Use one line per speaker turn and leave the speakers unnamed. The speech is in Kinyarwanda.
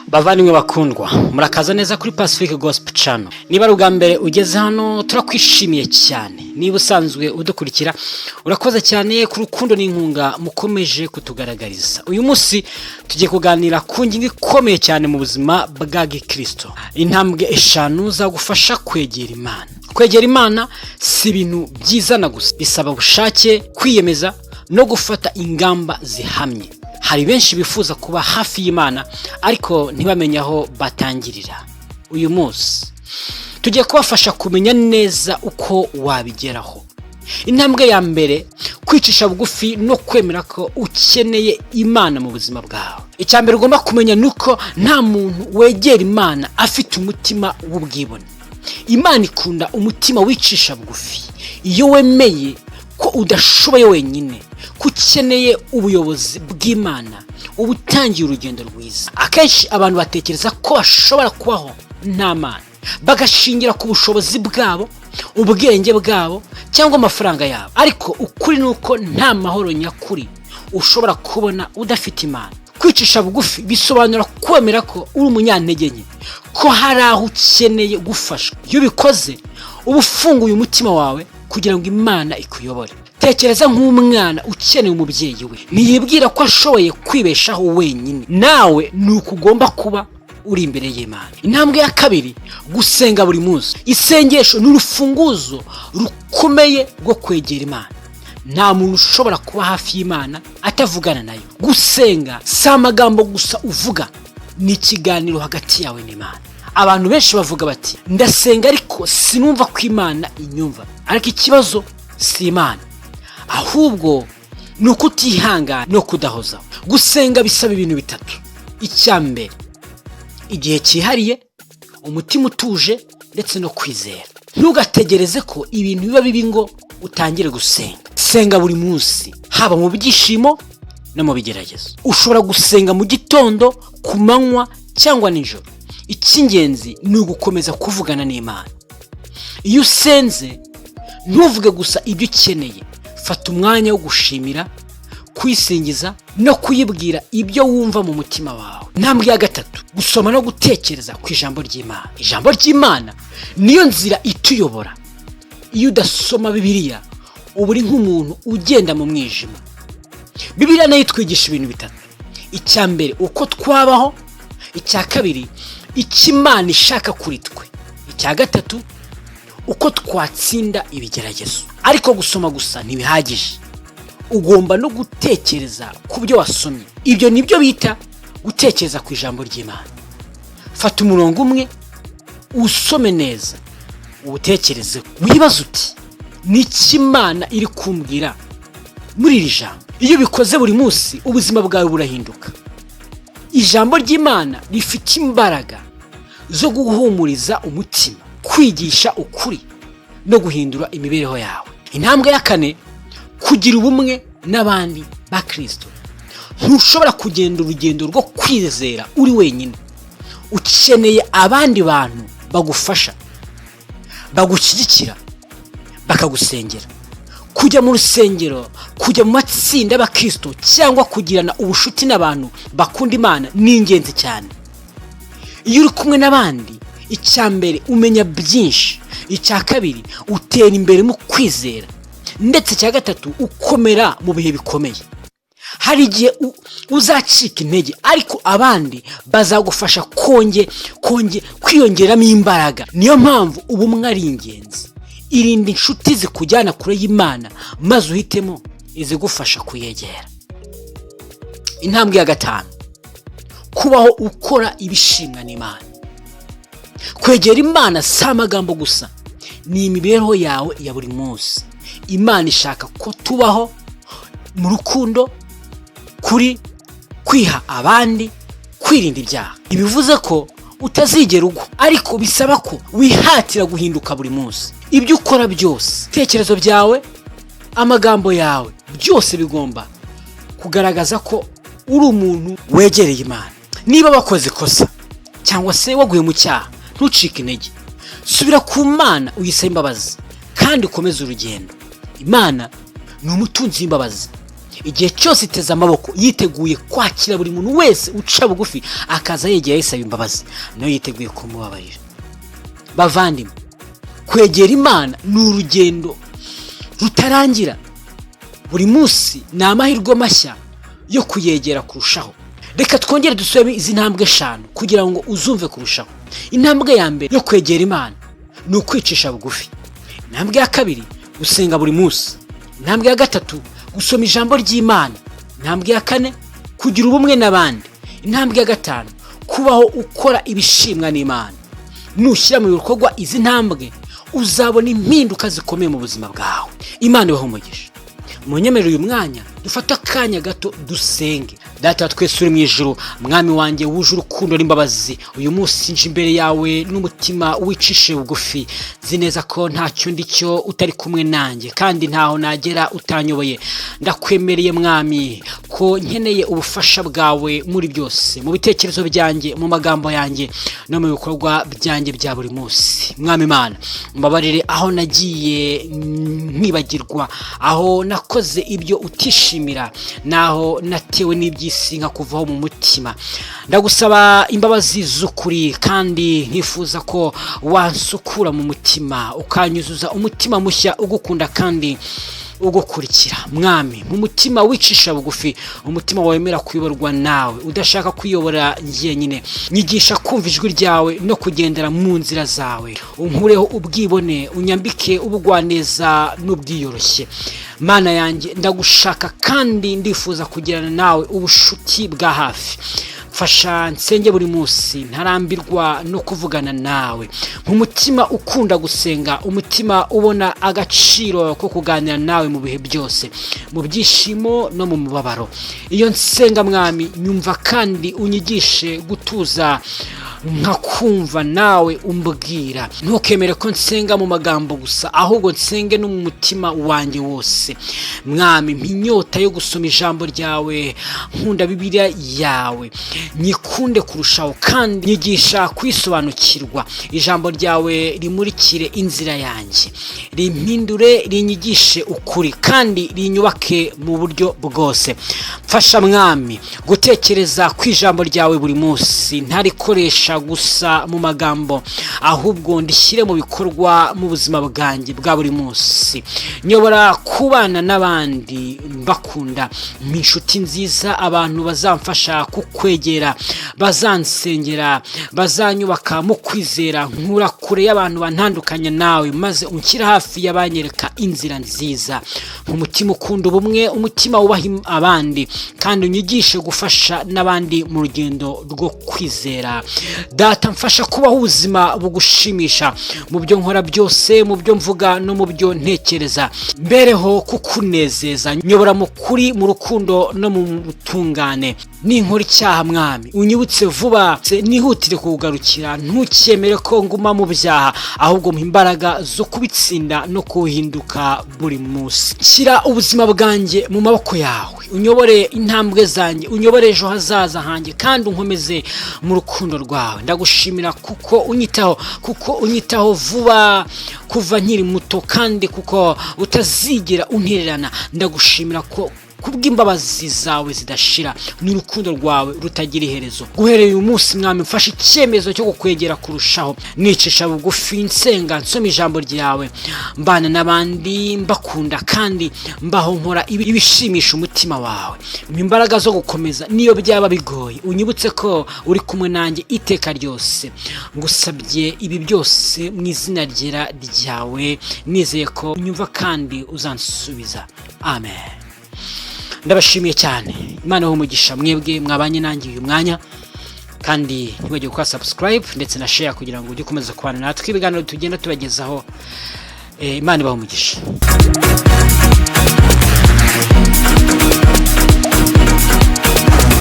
Bavandimwe bakundwa, murakaza neza kuri Pacifique Gospel Channel. Niba ari ubwa mbere ugeze hano turakwishimiye cyane. Niba usanzwe udukurikira urakoze cyane ku rukundo n'inkunga mukomeje kutugaragariza. Uyu munsi tugiye kuganira ku ngingo ikomeye cyane mu buzima bwa Gikristo. Intambwe 5 zagufasha kwegera Imana. Kwegera Imana si ibintu byizana gusa, bisaba ubushake, kwiyemeza no gufata ingamba zihamye. Hari benshi bifuza kuba hafi y'Imana ariko ntibamenye aho batangirira. Uyu munsi tugiye kubafasha kumenya neza uko wabigeraho. Intambwe ya mbere, kwicisha bugufi no kwemera ko ukeneye Imana mu buzima bwawe. Icyambere ugomba kumenya nuko nta muntu wegera Imana afite umutima w'ubwibone. Imana ikunda umutima wicisha bugufi. Iyo wemeye ko udashoboye wenyine, kukeneye ubuyobozi bw'Imana, ubutangiye urugendo rwiza. Akenshi abantu batekereza ko bashobora kubaho nta Mana, bagashingira ku bushobozi bwabo, ubwenge bwabo cyangwa amafaranga yabo. Ariko ukuri nuko nta mahoro nyakuri ushobora kubona udafite Imana. Kwicisha bugufi bisobanura kwemera ko uri umunyantege nke, ko hari aho ukeneye gufashwa. Iyo bikoze uba ufunguye umutima wawe kugira ngo Imana ikuyobore. Tekereza nk'umwana ukeneye umubyeyi we, ntiyibwira ko ashoboye kwibeshaho wenyine. Nawe nuko ugomba kuba uri imbere y'Imana. Intambwe ya kabiri, gusenga buri munsi. Isengesho ni urufunguzo rukomeye rwo kwegera Imana. Nta muntu ushobora kuba hafi y'Imana atavugana nayo. Gusenga si amagambo gusa uvuga, ni ikiganiro hagati yawe n'Imana. Abantu benshi bavuga bati ndasenga ariko sinumva ko Imana inyumva. Ariko ikibazo si Imana, ahubwo ni ukutihangana no kudahozaho. Gusenga bisaba ibintu bitatu. Icyambere, igihe cyihariye, umutima utuje ndetse no kwizera. Ntugategereze ko ibintu biba bibi ngo utangire gusenga. Senga buri munsi, haba mu byishimo no mu bigeragezo. Ushobora gusenga mu gitondo, ku manywa cyangwa nijoro. Icy'ingenzi ni ugukomeza kuvugana n'Imana. Iyo usenze ntuvuge gusa ibyo ukeneye, fata umwanya wo gushimira, kwisingiza no kuyibwira ibyo wumva mu mutima wawe. Intambwe ya gatatu, gusoma no gutekereza ku ijambo ry'Imana. Ijambo ry'Imana niyo nzira ituyobora. Iyo udasoma Bibiliya uba uri nk'umuntu ugenda mu mwijima. Bibiliya nayo itwigisha ibintu bitatu. Icyambere, uko twabaho. Icya kabiri, icyo Imana ishaka kuri twe. Icya gatatu, uko twatsinda ibigeragezo. Ariko gusoma gusa ntibihagije, ugomba no gutekereza ku byo wasomye. Ibyo nibyo bita gutekereza ku ijambo ry'Imana. Fata umurongo umwe usome neza, utekereze, wibaze uti n'iki Imana iri kumbwira muri iri jambo. Iyo bikoze buri munsi ubuzima bwawe burahinduka. Ijambo ry'Imana rifite imbaraga zo guhumuriza umutima, kwigisha ukuri no guhindura imibereho yawe. Intambwe ya kane, kugira ubumwe n'abandi ba Kristo. Ntushobora kugenda urugendo rwo kwizera uri wenyine. Ukeneye abandi bantu bagufasha, bagushyigikira, bakagusengera. Kujya mu rusengero, kujya mu matsinda y'Abakristo cyangwa kugirana ubushuti n'abantu bakunda Imana ni ingenzi cyane. Iyo uri kumwe n'abandi, icyambere umenya byinshi, icya kabiri utera imbere mu kwizera, ndetse icya gatatu ukomera mu bihe bikomeye. Hari igihe uzacika intege ariko abandi bazagufasha kwiyongeramo imbaraga. Niyo mpamvu ubumwe ari ingenzi. Irinde inshuti zikujyana kure y'Imana maze uhitemo izigufasha kuyegera. Intambwe ya gatanu, kubaho ukora ibishimwa n'Imana. Kwegera Imana si amagambo gusa, ni imibereho yawe ya buri munsi. Imana ishaka ko tubaho mu rukundo, kuri, kwiha abandi, kwirinda ibyaha. Ibivuze ko utazigera ugwa, ariko bisaba ko wihatira guhinduka buri munsi. Ibyo ukora byose, tekerezo byawe, amagambo yawe, byose bigomba kugaragaza ko uri umuntu wegereye Imana. Niba wakoze ikosa cyangwa se waguye mu cyaha, ntucike intege. Subira ku Mana uyisaba imbabazi kandi ukomeze urugendo. Imana ni umutunzi w'imbabazi, igihe cyose iteze amaboko yiteguye kwakira buri muntu wese uca bugufi akaza yegera yisaba imbabazi, nayo yiteguye kumubabarira. Bavandimwe, kwegera Imana ni urugendo rutarangira. Buri munsi ni amahirwe mashya yo kuyegera kurushaho. Reka twongere dusubire izi ntambwe 5 kugira ngo uzumve kurushaho. Intambwe ya mbere yo kwegera Imana ni ukwicisha bugufi. Intambwe ya kabiri, gusenga buri munsi. Intambwe ya gatatu, gusoma ijambo ry'Imana. Intambwe ya kane, kugira ubumwe n'abandi. Intambwe ya gatanu, kubaho ukora ibishimwa n'Imana. Nushyira mu bikorwa izi ntambwe uzabona impinduka zikomeye mu buzima bwawe. Imana ibahe umugisha. Munyemerere uyu mwanya dufata akanya gato dusenge. Data twese uri mu ijuru, mwami wanjye wuje urukundo n'imbabazi, uyu munsi nje imbere yawe n'umutima wicishe bugufi. Nzi neza ko ntacyo ndicyo utari kumwe nanjye, kandi ntaho nagera utanyoboye. Ndakwemereye mwami ko nkeneye ubufasha bwawe muri byose, mu bitekerezo byanjye, mu magambo yanjye no mu bikorwa byanjye bya buri munsi. Mwami Imana, mbabarire aho nagiye nkibagirwa, aho nakoze ibyo utishimira, naho natewe n'ibyi singa kuvaho mu mutima. Ndagusaba imbabazi z'ukuri, kandi nkifuza ko wansukura mu mutima, ukanyuzuza umutima mushya ugukunda kandi ugukurikira. Mwami, mu mutima wicisha bugufi, umutima wemera kuyoborwa nawe, udashaka kuyobora njyenyine. Nyigisha kumva ijwi ryawe no kugendera mu nzira zawe. Unkureho ubwibone, unyambike ubugwaneza n'ubwiyoroshye. Mana yanjye, ndagushaka kandi ndifuza kugirana nawe ubushuti bwa hafi. Fasha nsenge buri munsi, ntarambirwa no kuvugana nawe. Umutima ukunda gusenga, umutima ubona agaciro ko kuganira nawe mu bihe byose, mu byishimo no mu mubabaro. Iyo nsenga mwami, nyumva kandi unyigishe gutuza nkakumva nawe umbwira. Ntukemere ko nsenga mu magambo gusa, ahubwo nsenge no mu mutima wanjye wose. Mwami, mpinyota yo gusoma ijambo ryawe, nkunda Bibiliya yawe, nyikunde kurushaho kandi nyigisha kwisobanukirwa. Ijambo ryawe rimurikire inzira yanjye, rimpindure, rinyigishe ukuri kandi rinyubake mu buryo bwose. Mfasha mwami gutekereza ku ijambo ryawe buri munsi, ntarikoresha gusa mu magambo, ahubwo ndishyire mu bikorwa mu buzima bwanjye bwa buri munsi. Nyobora kubana n'abandi mbakunda, inshuti nziza, abantu bazamfasha kukwegera, bazansengera, bazanyubaka mu kwizera. Nkura kure y'abantu bantandukanya nawe, maze unshyira hafi y'abanyereka inzira nziza. Umutima ukunda ubumwe, umutima wubaha abandi, kandi unyigishe gufasha n'abandi mu rugendo rwo kwizera. Data, mfasha kubaho ubuzima bugushimisha mu byo nkora byose, mu byo mvuga no mu byo ntekereza. Mbereho kukunezeza, nyobora mu kuri, mu rukundo no mu butungane. Ninkora icyaha mwami, unyibutse vuba, nihutire kugarukira. Ntukemere ko nguma mu byaha, ahubwo mpa imbaraga zo kubitsinda no kuhinduka buri munsi. Shyira ubuzima bwanjye mu maboko yawe, unyobore intambwe zanjye, unyobore ejo hazaza hanjye, kandi unkomeze mu rukundo rwawe. Ndagushimira kuko unyitaho vuba kuva nkiri muto, kandi kuko utazigera untererana. Ndagushimira ko kubw'imbabazi zawe zidashira, n'urukundo rwawe rutagira iherezo. Guhereye uyu munsi mwami, mfashe icyemezo cyo kukwegera kurushaho, nicisha bugufi, nsenga, nsoma ijambo ryawe, mbana n'abandi mbakunda, kandi mbaho nkora ibishimisha umutima wawe. Imbaraga zo gukomeza niyo byaba bigoye, unyibutse ko uri kumwe nanjye iteka ryose. Ngusabye ibi byose mu izina ryera ryawe, nizeye ko unyumva kandi uzansubiza. Amen. Ndabashimiye cyane. Imana y'umugisha mwebwe mwabanye nanjye uyu mwanya, kandi ntiwajye gukora subscribe ndetse na share kugira ngo ujye ukomeza kubana natwe ibiganiro tugenda tubagezaho. Imana ibahe umugisha.